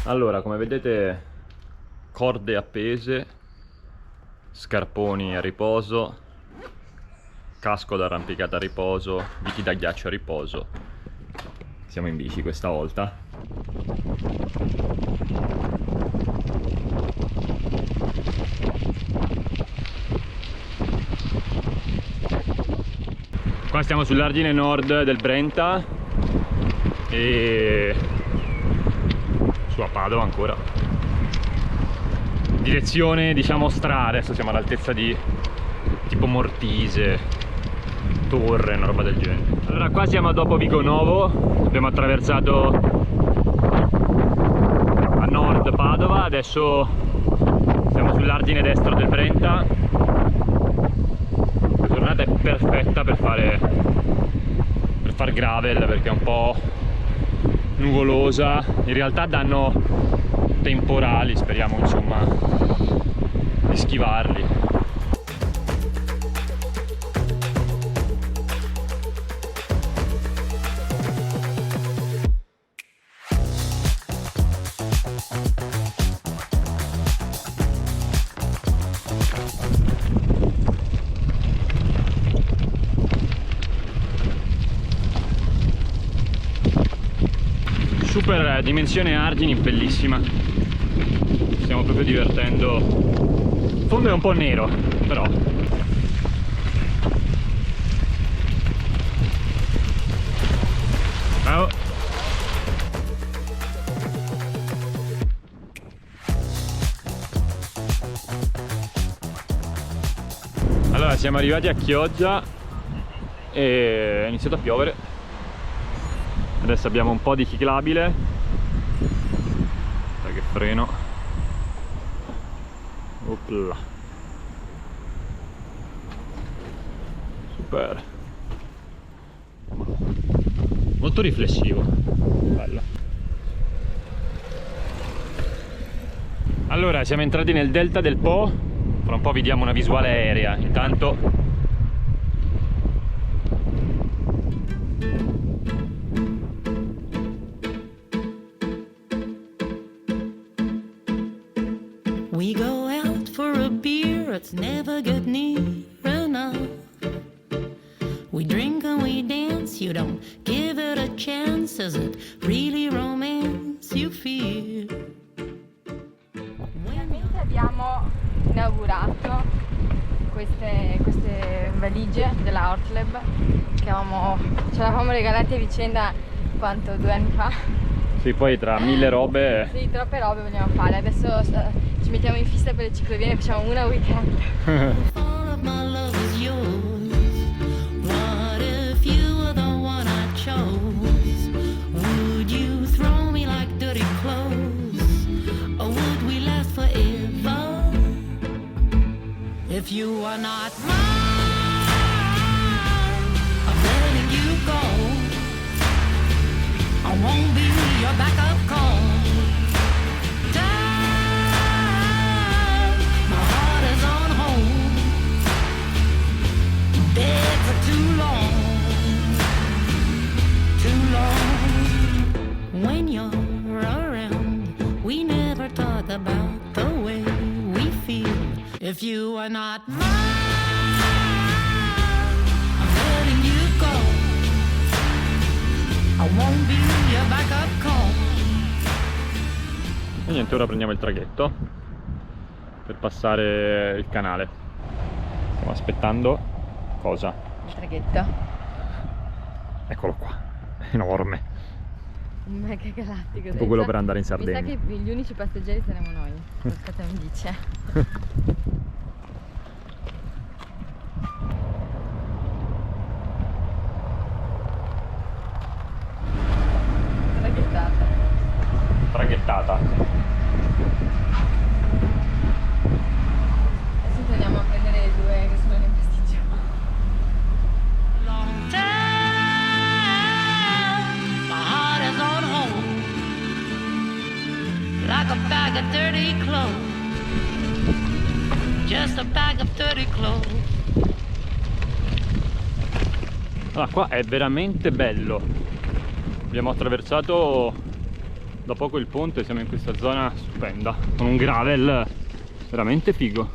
Allora, come vedete, corde appese, scarponi a riposo, casco da arrampicata a riposo, viti da ghiaccio a riposo. Siamo in bici questa volta. Qua stiamo sull'argine nord del Brenta e su a Padova ancora. Direzione, diciamo, strada. Adesso siamo all'altezza di tipo Mortise, Torre, una roba del genere. Allora, qua siamo dopo Vigonovo, abbiamo attraversato a nord Padova, adesso siamo sull'argine destro del Brenta. La giornata è perfetta per fare gravel perché è un po' nuvolosa, in realtà danno temporali, speriamo insomma di schivarli. Super dimensione argini, bellissima, stiamo proprio divertendo. Il fondo è un po' nero però. Ciao. Allora, siamo arrivati a Chioggia e è iniziato a piovere. Adesso abbiamo un po' di ciclabile. Dai che freno. Opla. Super. Molto riflessivo. Bello. Allora, siamo entrati nel delta del Po. Fra un po' vi diamo una visuale aerea. Intanto we go out for a beer, it's never get near enough. We drink and we dance, you don't give it a chance. Is it really romance you feel? Finalmente abbiamo inaugurato queste valigie della Ortleb che ce l'avevamo regalate a vicenda quanto 2 anni fa. sì, poi tra mille robe. Sì, troppe robe vogliamo fare. Adesso ci mettiamo in fissa per le ciclovie e facciamo una weekend. All of my love is yours. What if you were the one I chose? Would you throw me like dirty clothes? Or would we last forever? If you are not mine, I'm letting you go. I won't be your backup call. When you're around, we never talk about the way we feel. If you are not mine, I'm letting you go. I won't be your backup call. E niente, ora prendiamo il traghetto per passare il canale. Stiamo aspettando cosa? Il traghetto. Eccolo qua, enorme. Un mega galattico. Tipo quello per andare in Sardegna. Mi sa che gli unici passeggeri saremo noi. Aspetta, mi dice. Traghettata. Traghettata. Adesso torniamo a prendere le 2 che sono le pasticce. Long time, my heart is on hold, like a bag of dirty clothes, just a bag of dirty clothes. Allora, qua è veramente bello. Abbiamo attraversato da poco il ponte, siamo in questa zona stupenda, con un gravel veramente figo.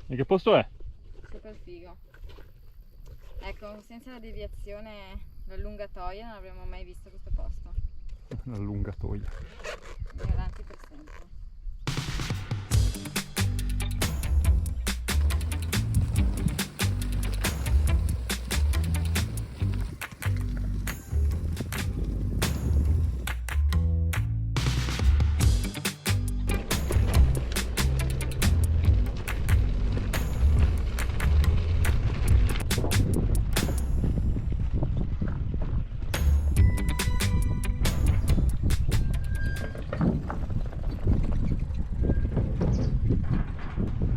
E che posto è? Super figo. Ecco, senza la deviazione, l'allungatoia, non avremmo mai visto questo posto. L'allungatoia. Andiamo avanti per sempre.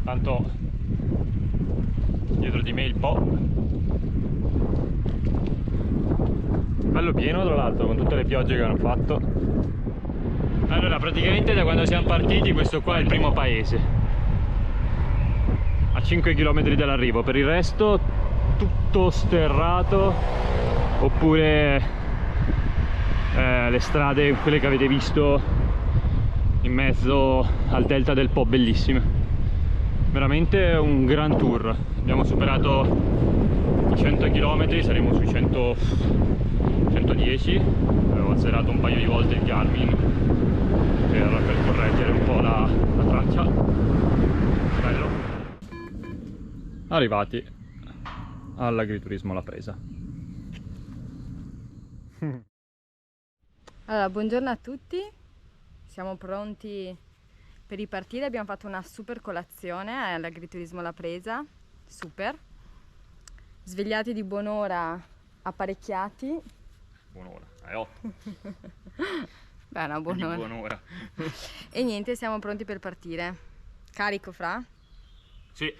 Tanto dietro di me il Po, bello pieno tra l'altro con tutte le piogge che hanno fatto. Allora praticamente da quando siamo partiti questo qua è il primo paese, a 5 km dall'arrivo. Per il resto tutto sterrato, oppure le strade, quelle che avete visto in mezzo al delta del Po, bellissime. Veramente un gran tour. Abbiamo superato i 100 km, saremo sui 110. Avevo azzerato un paio di volte il Garmin per correggere un po' la traccia. Bello. Arrivati all'agriturismo La Presa. Allora, buongiorno a tutti, siamo pronti per ripartire. Abbiamo fatto una super colazione all'agriturismo La Presa, super, svegliati di buon'ora, apparecchiati. Buon'ora, è 8. Beh, una buon'ora. Buon'ora. E niente, siamo pronti per partire. Carico, Fra? Sì.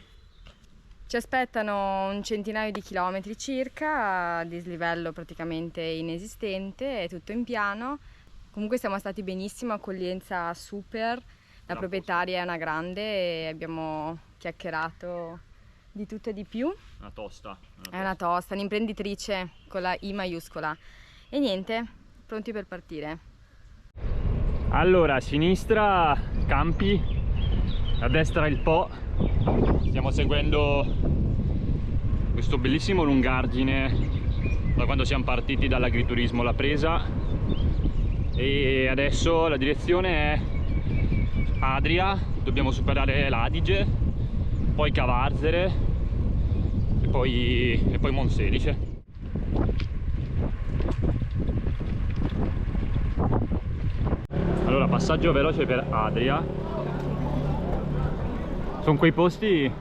Ci aspettano un centinaio di chilometri circa, a dislivello praticamente inesistente, è tutto in piano. Comunque siamo stati benissimo, accoglienza super. La proprietaria è una grande e abbiamo chiacchierato di tutto e di più. Una tosta. È una tosta, un'imprenditrice con la I maiuscola. E niente, pronti per partire. Allora, a sinistra campi, a destra il Po. Stiamo seguendo questo bellissimo lungargine da quando siamo partiti dall'agriturismo La Presa. E adesso la direzione è Adria, dobbiamo superare l'Adige, poi Cavarzere e poi Monselice. Allora, passaggio veloce per Adria. Sono quei posti,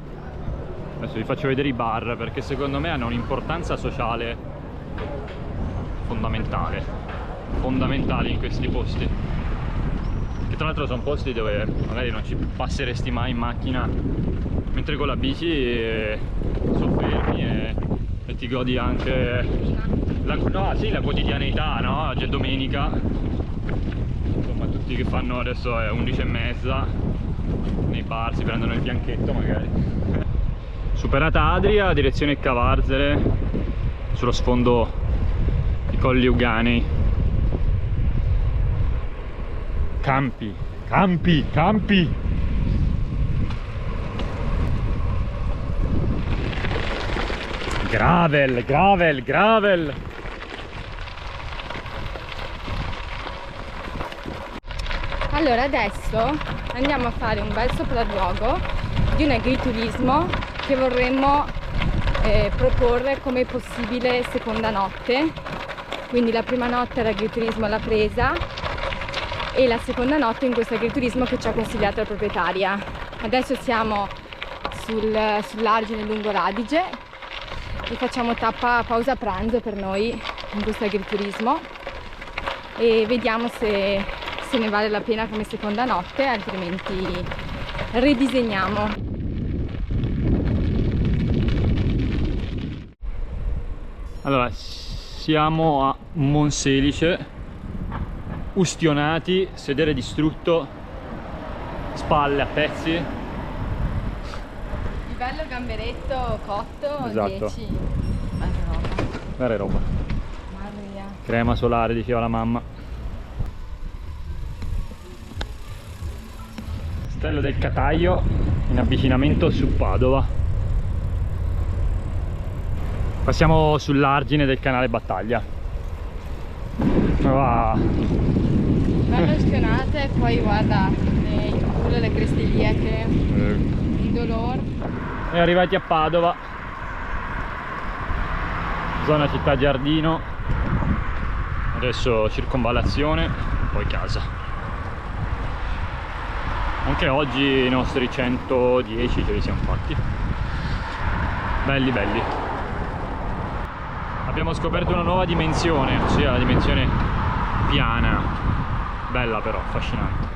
adesso vi faccio vedere i bar perché secondo me hanno un'importanza sociale fondamentale in questi posti. Che tra l'altro sono posti dove magari non ci passeresti mai in macchina, mentre con la bici soffermi e ti godi anche la quotidianità, no? Oggi è domenica, insomma tutti che fanno, adesso è 11:30, nei bar si prendono il bianchetto magari. Superata Adria, direzione Cavarzere, sullo sfondo i Colli Euganei. Campi, campi, campi! Gravel, gravel, gravel! Allora adesso andiamo a fare un bel sopralluogo di un agriturismo che vorremmo proporre come possibile seconda notte. Quindi la prima notte all'agriturismo La Presa e la seconda notte in questo agriturismo che ci ha consigliato la proprietaria. Adesso siamo sull'argine lungo l'Adige e facciamo pausa pranzo per noi in questo agriturismo e vediamo se ne vale la pena come seconda notte, altrimenti ridisegniamo. Allora, siamo a Monselice, ustionati, sedere distrutto, spalle a pezzi. Livello gamberetto cotto, Esatto. 10. Bella roba. Guarda roba. Maria. Crema solare, diceva la mamma. Castello del Cataio in avvicinamento su Padova. Passiamo sull'argine del canale Battaglia. Va. Bello spionate e poi guarda il culo, le creste iliache, il dolore. E arrivati a Padova, zona città giardino, adesso circonvallazione, poi casa. Anche oggi i nostri 110 ce li siamo fatti. Belli belli. Abbiamo scoperto una nuova dimensione, ossia la dimensione piana. Bella però, affascinante.